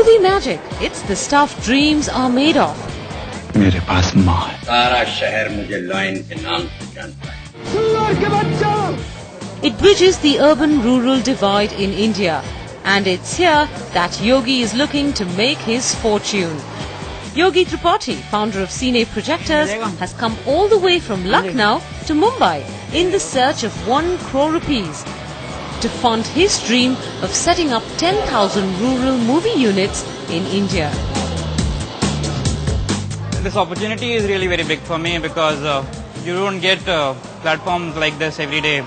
Movie magic. It's the stuff dreams are made of. मेरे पास माँ है। सारा शहर मुझे लॉयन के नाम से जानता है। It bridges the urban-rural divide in India, and it's here that Yogi is looking to make his fortune. Yogi Tripathi, founder of CINE Projectors, has come all the way from Lucknow to Mumbai in the search of 1 crore rupees to fund his dream of setting up 10,000 rural movie units in India. This opportunity is really very big for me because you don't get platforms like this every day.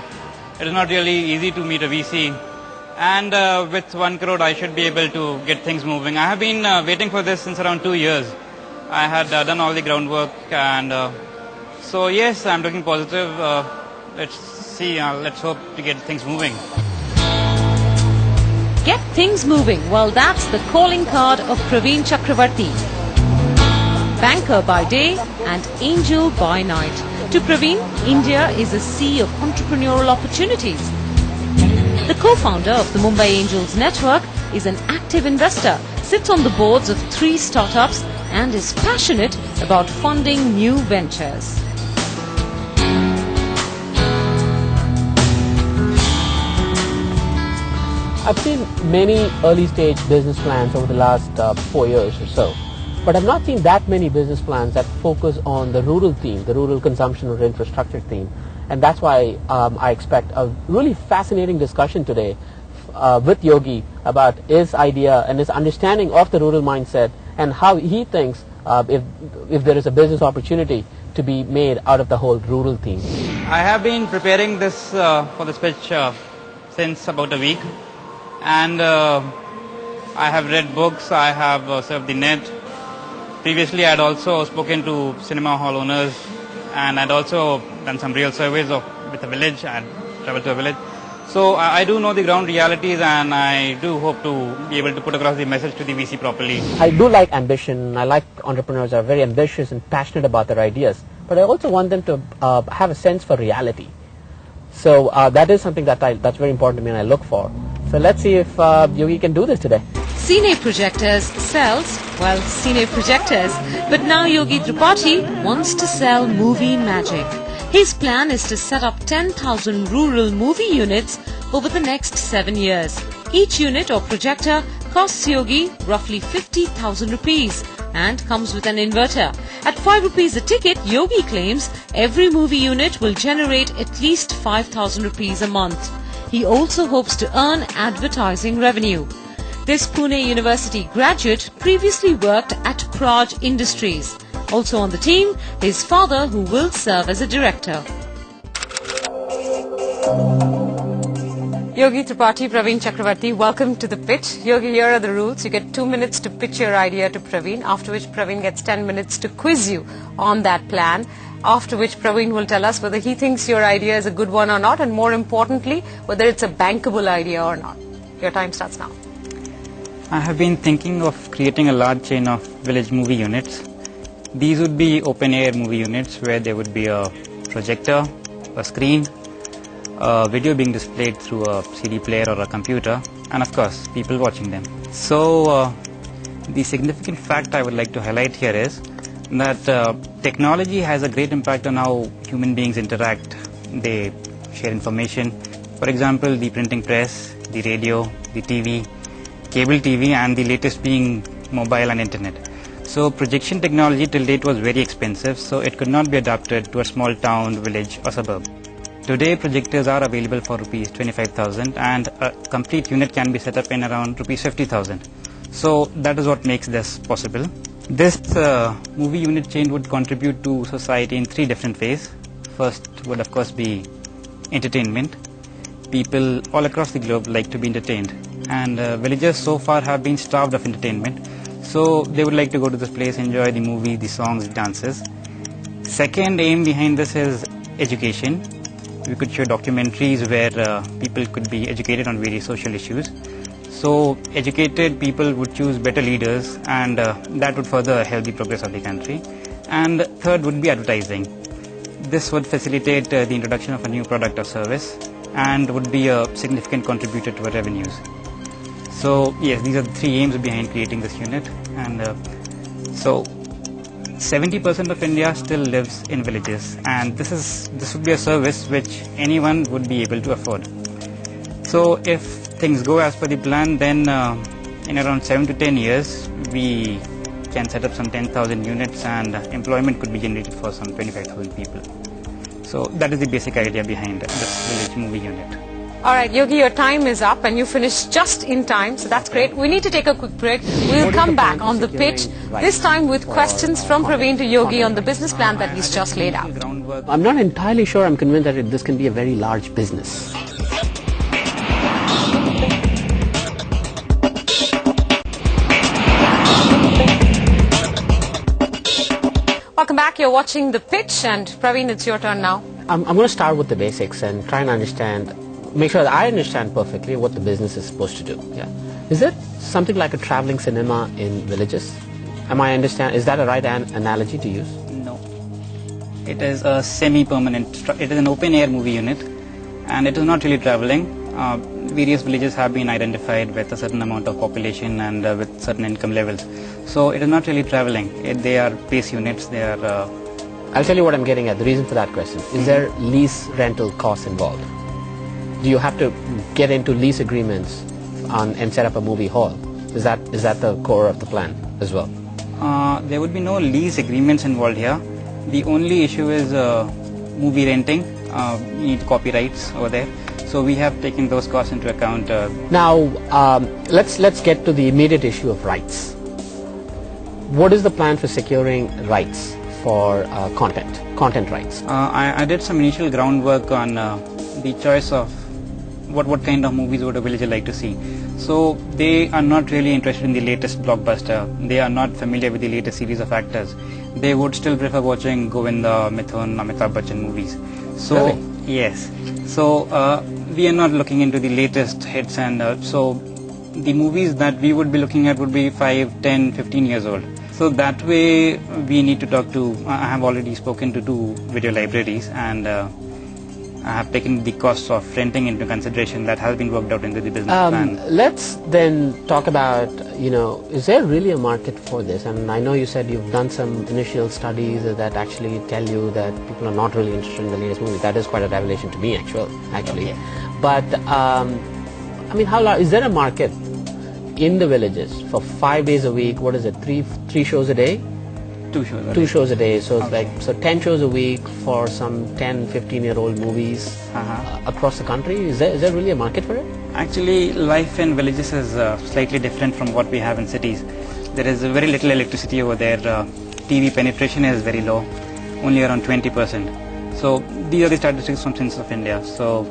It is not really easy to meet a VC, and with 1 crore I should be able to get things moving. I have been waiting for this since around 2 years. I had done all the groundwork, and so yes, I'm looking positive. Let's see, let's hope to get things moving. Get things moving. Well, that's the calling card of Praveen Chakravarti. Banker by day and angel by night. To Praveen, India is a sea of entrepreneurial opportunities. The co-founder of the Mumbai Angels Network is an active investor, sits on the boards of 3 startups and is passionate about funding new ventures. I've seen many early stage business plans over the last 4 years or so, but I've not seen that many business plans that focus on the rural theme, the rural consumption or infrastructure theme. And that's why I expect a really fascinating discussion today with Yogi about his idea and his understanding of the rural mindset and how he thinks if there is a business opportunity to be made out of the whole rural theme. I have been preparing this for this pitch since about a week, and I have read books, I have surfed the net. Previously I had also spoken to cinema hall owners, and I'd also done some real surveys with a village. I had traveled to a village. So I do know the ground realities, and I do hope to be able to put across the message to the VC properly. I do like ambition. I like entrepreneurs who are very ambitious and passionate about their ideas, but I also want them to have a sense for reality. So that is something that's very important to me and I look for. So let's see if Yogi can do this today. CINE Projectors sells, well, CINE Projectors, but now Yogi Tripathi wants to sell movie magic. His plan is to set up 10,000 rural movie units over the next 7 years. Each unit or projector costs Yogi roughly 50,000 rupees and comes with an inverter. At 5 rupees a ticket, Yogi claims every movie unit will generate at least 5,000 rupees a month. He also hopes to earn advertising revenue. This Pune University graduate previously worked at Proj Industries. Also on the team, his father, who will serve as a director. Yogi Tripathi, Praveen Chakravarti, welcome to the pitch. Yogi, here are the rules. You get 2 minutes to pitch your idea to Praveen, after which Praveen gets 10 minutes to quiz you on that plan, after which Praveen will tell us whether he thinks your idea is a good one or not, and more importantly, whether it's a bankable idea or not. Your time starts now. I have been thinking of creating a large chain of village movie units. These would be open-air movie units where there would be a projector, a screen, a video being displayed through a CD player or a computer, and of course, people watching them. So, the significant fact I would like to highlight here is that technology has a great impact on how human beings interact. They share information. For example, the printing press, the radio, the TV, cable TV, and the latest being mobile and internet. So projection technology till date was very expensive, so it could not be adapted to a small town, village or suburb. Today projectors are available for rupees 25,000 and a complete unit can be set up in around rupees 50,000. So that is what makes this possible. This movie unit chain would contribute to society in 3 different ways. First would of course be entertainment. People all across the globe like to be entertained, and villagers so far have been starved of entertainment. So they would like to go to this place, enjoy the movie, the songs, the dances. Second aim behind this is education. We could show documentaries where people could be educated on various social issues. So educated people would choose better leaders, and that would further help the progress of the country. And third would be advertising. This would facilitate the introduction of a new product or service and would be a significant contributor to our revenues. So yes, these are the three aims behind creating this unit. And so 70% of India still lives in villages, and this would be a service which anyone would be able to afford. So if things go as per the plan, then in around 7 to 10 years we can set up some 10,000 units, and employment could be generated for some 25,000 people. So that is the basic idea behind this village movie unit. All right, Yogi, your time is up and you finished just in time, so that's great. We need to take a quick break. We'll come back on the pitch, this time with questions from Praveen to Yogi on the business plan that he's just laid out. I'm not entirely sure I'm convinced that this can be a very large business. Welcome back, you're watching The Pitch, and Praveen, it's your turn now. I'm going to start with the basics and try and understand, make sure that I understand perfectly what the business is supposed to do. Yeah. Is it something like a traveling cinema in villages? Is that a right analogy to use? No. It is a semi-permanent, it is an open-air movie unit, and it is not really traveling. Various villages have been identified with a certain amount of population and with certain income levels. So it is not really traveling. They are base units. They are. I'll tell you what I'm getting at. The reason for that question: is there lease rental costs involved? Do you have to get into lease agreements and set up a movie hall? Is that the core of the plan as well? There would be no lease agreements involved here. The only issue is movie renting. You need copyrights over there. So we have taken those costs into account. Now, let's get to the immediate issue of rights. What is the plan for securing rights for content rights? I did some initial groundwork on the choice of what kind of movies would a villager like to see. So they are not really interested in the latest blockbuster. They are not familiar with the latest series of actors. They would still prefer watching Govinda, Mithun, Amitabh Bachchan movies. So really? Yes. So we are not looking into the latest hits, and so the movies that we would be looking at would be 5, 10, 15 years old. So that way we need to talk to, I have already spoken to 2 video libraries, and I have taken the costs of renting into consideration. That has been worked out into the business plan. Let's then talk about, is there really a market for this? And I know you said you've done some initial studies that actually tell you that people are not really interested in the latest movie. That is quite a revelation to me, actually. Okay. But, how large, is there a market in the villages for 5 days a week? What is it, three shows a day? 2 shows a day. 2 shows a day, so it's like 10 shows a week for some 10, 15-year-old movies across the country. Is there really a market for it? Actually, life in villages is slightly different from what we have in cities. There is very little electricity over there. TV penetration is very low, only around 20%. So these are the statistics from Census of India. So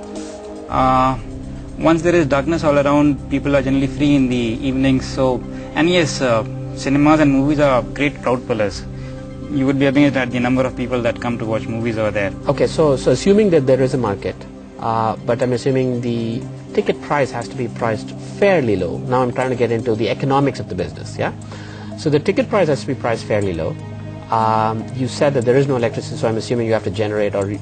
once there is darkness all around, people are generally free in the evenings. So, and yes, cinemas and movies are great crowd pullers. You would be amazed at the number of people that come to watch movies over there. Okay, so assuming that there is a market, but I'm assuming the ticket price has to be priced fairly low. Now I'm trying to get into the economics of the business, yeah? So the ticket price has to be priced fairly low. You said that there is no electricity, so I'm assuming you have to generate or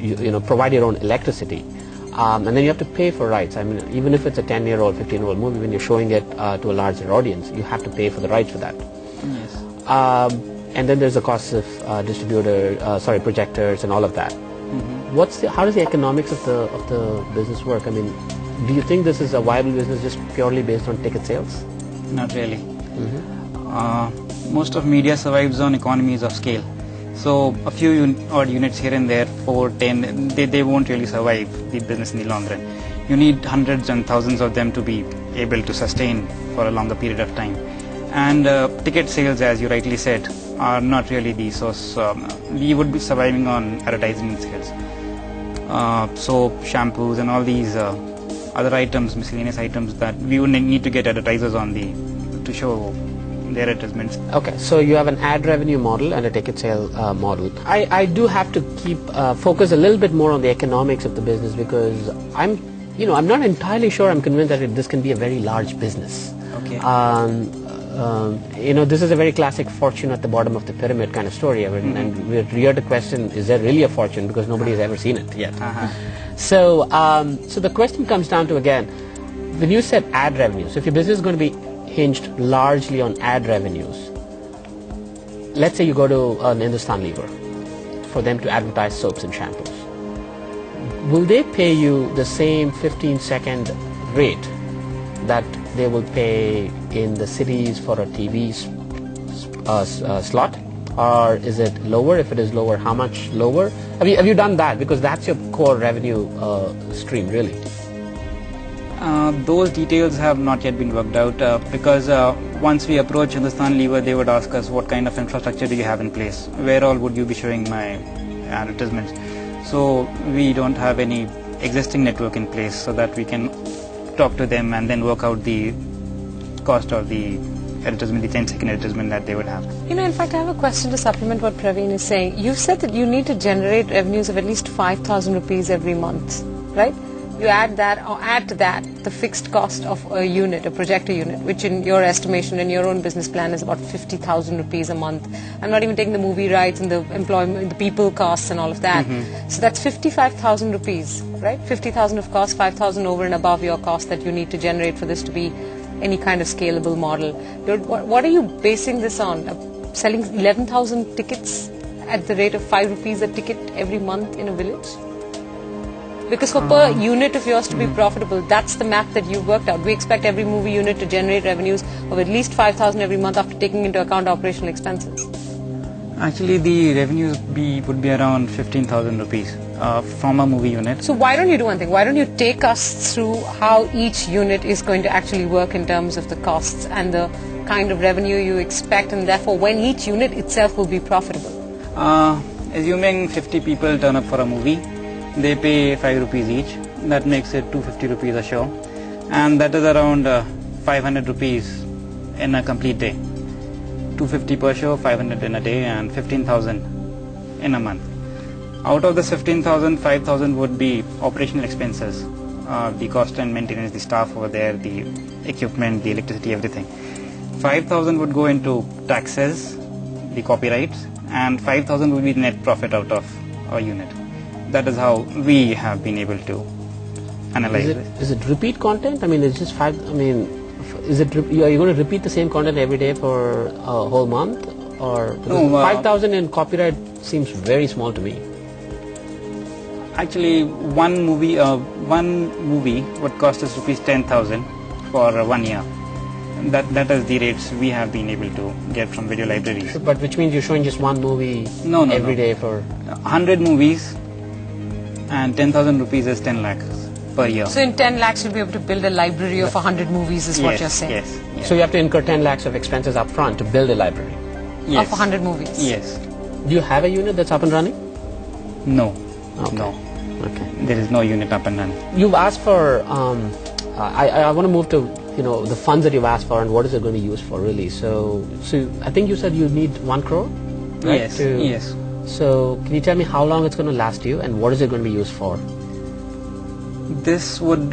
provide your own electricity. And then you have to pay for rights. I mean, even if it's a 10-year-old, 15-year-old movie, when you're showing it to a larger audience, you have to pay for the rights for that. Yes. And then there's the cost of projectors and all of that. How does the economics of the business work? I mean, do you think this is a viable business just purely based on ticket sales? Not really. Most of media survives on economies of scale. So a few odd units here and there, 4, 10, they won't really survive the business in the long run. You need hundreds and thousands of them to be able to sustain for a longer period of time. And ticket sales, as you rightly said, are not really the source. We would be surviving on advertising sales. Soap, shampoos, and all these other items, miscellaneous items that we would need to get advertisers on to show their advertisements. Okay, so you have an ad revenue model and a ticket sale model. I do have to keep focus a little bit more on the economics of the business, because I'm not entirely sure I'm convinced that this can be a very large business. Okay. This is a very classic fortune at the bottom of the pyramid kind of story. And we're here to question, is there really a fortune, because nobody has ever seen it yet. So the question comes down to, again, when you said ad revenue, so if your business is going to be hinged largely on ad revenues, let's say you go to an Hindustan Lever for them to advertise soaps and shampoos, will they pay you the same 15-second rate that they will pay in the cities for a TV slot? Or is it lower? If it is lower, how much lower? Have you done that? Because that's your core revenue stream, really. Those details have not yet been worked out because once we approach Hindustan Lever, they would ask us what kind of infrastructure do you have in place? Where all would you be showing my advertisements? So we don't have any existing network in place so that we can talk to them and then work out the cost of the advertisement, the 10-second advertisement that they would have. You know, in fact, I have a question to supplement what Praveen is saying. You've said that you need to generate revenues of at least 5,000 rupees every month, right? You add that, or add to that, the fixed cost of a unit, a projector unit, which in your estimation and your own business plan is about 50,000 rupees a month. I'm not even taking the movie rights and the employment, the people costs and all of that. So that's 55,000 rupees, right? 50,000 of cost, 5,000 over and above your cost that you need to generate for this to be any kind of scalable model. What are you basing this on? Selling 11,000 tickets at the rate of 5 rupees a ticket every month in a village? Because for per unit of yours to be profitable, that's the math that you've worked out. We expect every movie unit to generate revenues of at least 5,000 every month after taking into account operational expenses. Actually, the revenues would be around 15,000 rupees from a movie unit. So why don't you do one thing? Why don't you take us through how each unit is going to actually work in terms of the costs and the kind of revenue you expect, and therefore when each unit itself will be profitable? Assuming 50 people turn up for a movie, they pay 5 rupees each. That makes it 250 rupees a show, and that is around 500 rupees in a complete day. 250 per show, 500 in a day, and 15,000 in a month. Out of this 15,000, 5,000 would be operational expenses, the cost and maintenance, the staff over there, the equipment, the electricity, everything. 5,000 would go into taxes, the copyrights, and 5,000 would be net profit out of a unit. That is how we have been able to analyze it. Is it repeat content? I mean, it's just five. I mean, is it? Are you going to repeat the same content every day for a whole month, or no, 5,000 in copyright seems very small to me. Actually, one movie would cost us rupees 10,000 for 1 year. That is the rates we have been able to get from video libraries. But which means you're showing just one movie every day for 100 movies, and 10,000 rupees is 10 lakhs per year. So in 10 lakhs you'll be able to build a library of 100 movies is what you're saying? Yes. So you have to incur 10 lakhs of expenses up front to build a library? Yes. Of 100 movies? Yes. Do you have a unit that's up and running? No. Okay. No. Okay. There is no unit up and running. You've asked for, I want to move to, the funds that you've asked for and what is it going to be used for really. So I think you said you need 1 crore, right? Yes. So can you tell me how long it's going to last you and what is it going to be used for? This would,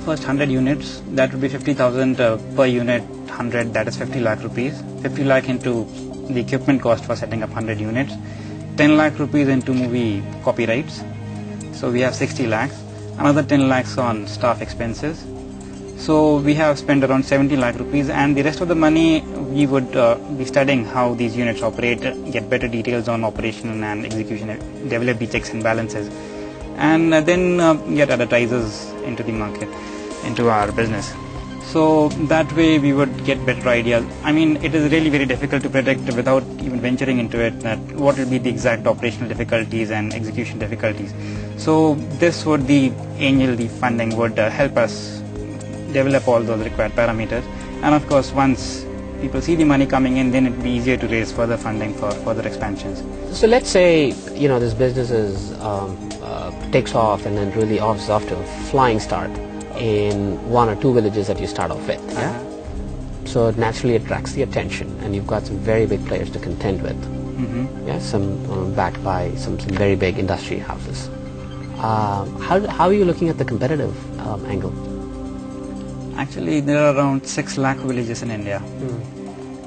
first 100 units, that would be 50,000 per unit, 100, that is 50 lakh rupees. 50 lakh into the equipment cost for setting up 100 units. 10 lakh rupees into movie copyrights. So we have 60 lakhs. Another 10 lakhs on staff expenses. So we have spent around 70 lakh rupees, and the rest of the money we would be studying how these units operate, get better details on operation and execution, develop the checks and balances, and then get advertisers into the market, into our business. So that way we would get better ideas. I mean, it is really very difficult to predict without even venturing into it that what will be the exact operational difficulties and execution difficulties. So this would, the angel, the funding would help us develop all those required parameters, and of course once people see the money coming in, then it will be easier to raise further funding for further expansions. So let's say this business takes off and then really off to a flying start in 1 or 2 villages that you start off with. Yeah? So it naturally attracts the attention, and you've got some very big players to contend with. Yeah, some backed by some very big industry houses. How are you looking at the competitive angle? Actually, there are around 6 lakh villages in India.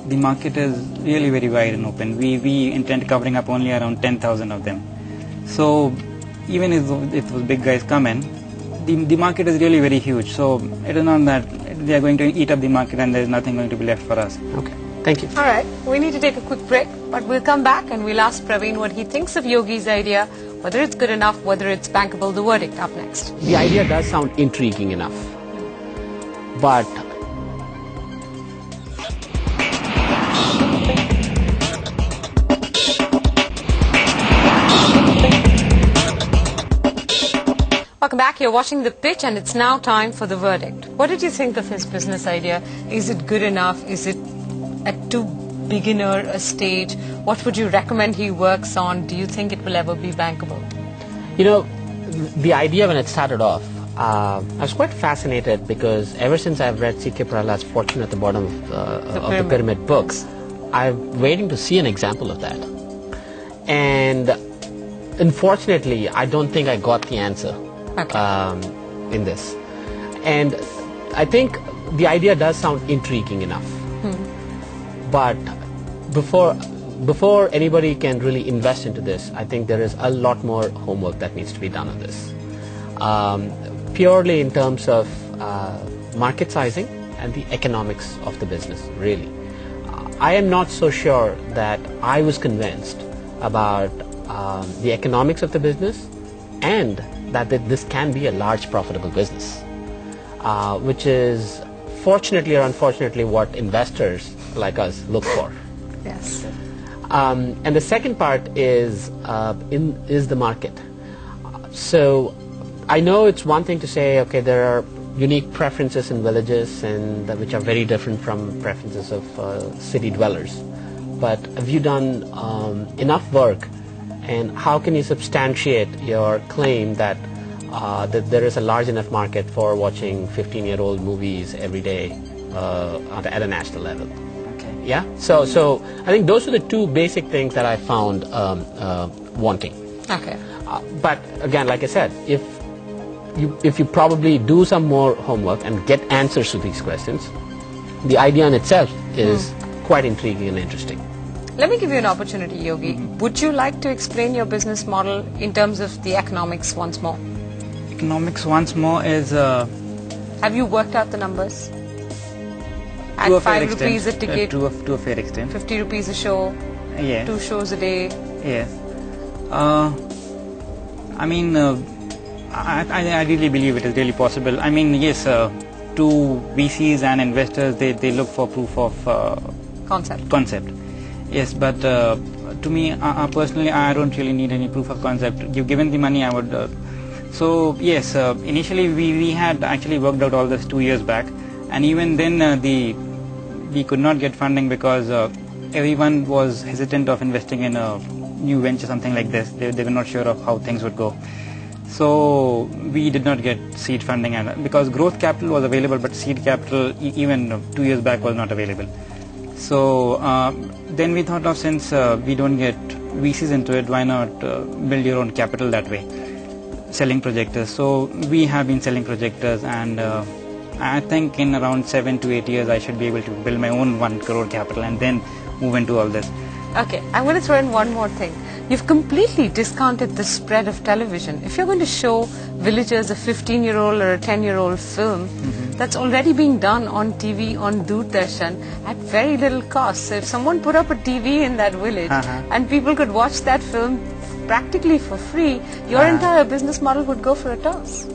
The market is really very wide and open. We intend covering up only around 10,000 of them. So even if those big guys come in, the market is really very huge. So it is not that they are going to eat up the market and there is nothing going to be left for us. Okay, thank you. All right, we need to take a quick break, but we'll come back and we'll ask Praveen what he thinks of Yogi's idea, whether it's good enough, whether it's bankable. The verdict up next. The idea does sound intriguing enough, but Welcome back. You're watching The Pitch and it's now time for the verdict. What did you think of his business idea? Is it good enough? Is it at too beginner a stage? What would you recommend he works on? Do you think it will ever be bankable? you know, the idea when it started off, I was quite fascinated because ever since I've read C.K. Prahlad's Fortune at the Bottom of the Pyramid books, I'm waiting to see an example of that. And unfortunately, I don't think I got the answer in this. And I think the idea does sound intriguing enough. But before anybody can really invest into this, I think there is a lot more homework that needs to be done on this. Purely in terms of market sizing and the economics of the business, really. I am not so sure that I was convinced about the economics of the business and that this can be a large profitable business, which is fortunately or unfortunately what investors like us look for. Yes. And the second part is the market. So I know it's one thing to say, okay, there are unique preferences in villages and which are very different from preferences of city dwellers. But have you done enough work, and how can you substantiate your claim that that there is a large enough market for watching 15-year-old movies every day at a national level? Okay. Yeah. So I think those are the two basic things that I found wanting. Okay. But again, like I said, if you probably do some more homework and get answers to these questions, the idea in itself is quite intriguing and interesting. Let me give you an opportunity, Yogi. Would you like to explain your business model in terms of the economics once more? Economics once more is Have you worked out the numbers? At to a fair 5 rupees a extent. ticket, To a fair extent. 50 rupees a show, Yes. 2 shows a day. Yes. I mean, I really believe it is really possible. I mean, yes, to VCs and investors, they look for proof of Concept. Yes, but to me, personally, I don't really need any proof of concept. You've given the money, I would... so, yes, initially we had actually worked out all this 2 years back. And even then, we could not get funding because everyone was hesitant of investing in a new venture, something like this. They were not sure of how things would go. So we did not get seed funding, and because growth capital was available, but seed capital even 2 years back was not available. So then we thought of, since we don't get VCs into it, why not build your own capital that way, selling projectors. So we have been selling projectors, and I think in around 7 to 8 years I should be able to build my own 1 crore capital and then move into all this. Okay, I'm going to throw in one more thing. You've completely discounted the spread of television. If you're going to show villagers a 15-year-old or a 10-year-old film, that's already being done on TV, on Doordarshan, at very little cost. So if someone put up a TV in that village and people could watch that film practically for free, your entire business model would go for a toss.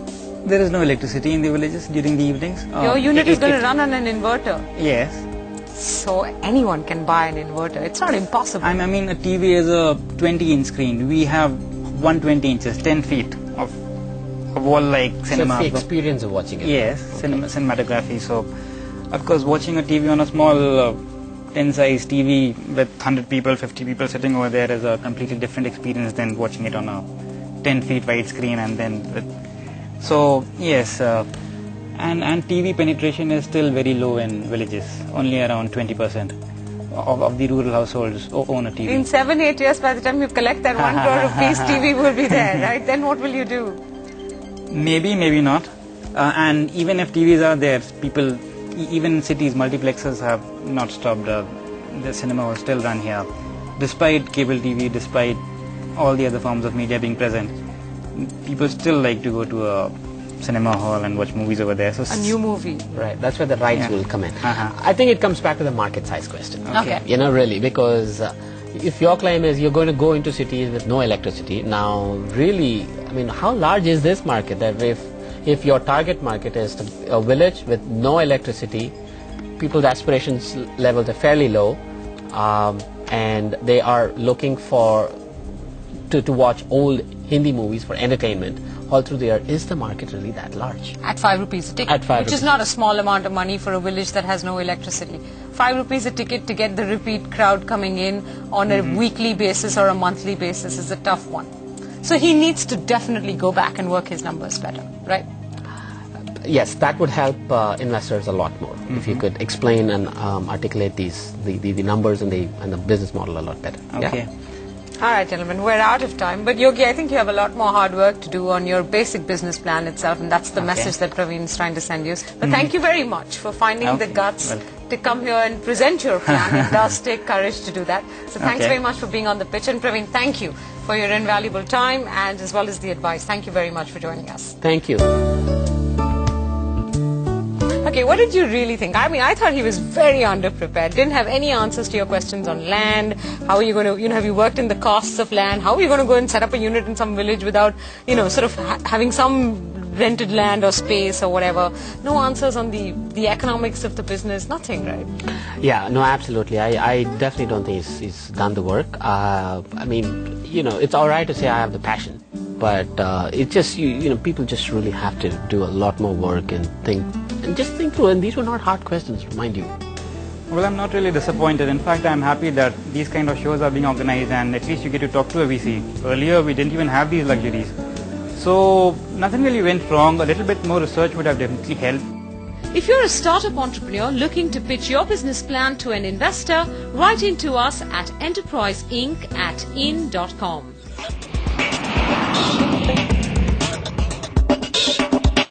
There is no electricity in the villages during the evenings. Your unit is going to run on an inverter. Yes. So anyone can buy an inverter. It's not impossible. I mean, a TV is a 20-inch screen. We have 120 inches, 10 feet of wall-like cinema. So it's the experience of watching it. Yes, cinematography. So, of course, watching a TV on a small 10-size TV with 100 people, 50 people sitting over there is a completely different experience than watching it on a 10 feet wide screen. And then, so yes, and TV penetration is still very low in villages. Only around 20% of the rural households own a TV. In 7-8 years, by the time you collect that 1 crore rupees, TV will be there, right? Then what will you do? Maybe, maybe not. And even if TVs are there, people, even in cities, multiplexes have not stopped. The cinema will still run here. Despite cable TV, despite all the other forms of media being present, people still like to go to a cinema hall and watch movies over there. So A new movie. Right, that's where the rights Yeah. will come in. Uh-huh. I think it comes back to the market size question. Okay. You know, really, because if your claim is you're going to go into cities with no electricity, now really, I mean, how large is this market? That if your target market is a village with no electricity, people's aspirations levels are fairly low, and they are looking to watch old Hindi movies for entertainment all through the year, is the market really that large? At 5 rupees a ticket, At 5 which is rupees. not a small amount of money for a village that has no electricity. 5 rupees a ticket to get the repeat crowd coming in on a weekly basis or a monthly basis is a tough one. So he needs to definitely go back and work his numbers better, right? Yes, that would help investors a lot more if you could explain and articulate the numbers and the business model a lot better. okay. Yeah? All right, gentlemen, we're out of time. But Yogi, I think you have a lot more hard work to do on your basic business plan itself, and that's the message that Praveen is trying to send you. But thank you very much for finding the Okay, guts welcome. to come here and present your plan. It does take courage to do that. So thanks Okay. very much for being on the pitch. And Praveen, thank you for your invaluable time and as well as the advice. Thank you very much for joining us. Thank you. Okay, what did you really think? I mean, I thought he was very underprepared. Didn't have any answers to your questions on land. How are you going to, have you worked in the costs of land? How are you going to go and set up a unit in some village without, sort of having some rented land or space or whatever? No answers on the economics of the business. Nothing, right? Yeah, no, absolutely. I definitely don't think he's done the work. I mean, it's all right to say I have the passion, but it just, people just really have to do a lot more work and think through. And these were not hard questions, mind you. Well, I'm not really disappointed. In fact, I'm happy that these kind of shows are being organized and at least you get to talk to a VC. Earlier, we didn't even have these luxuries. So, nothing really went wrong. A little bit more research would have definitely helped. If you're a startup entrepreneur looking to pitch your business plan to an investor, write in to us at enterpriseinc@in.com.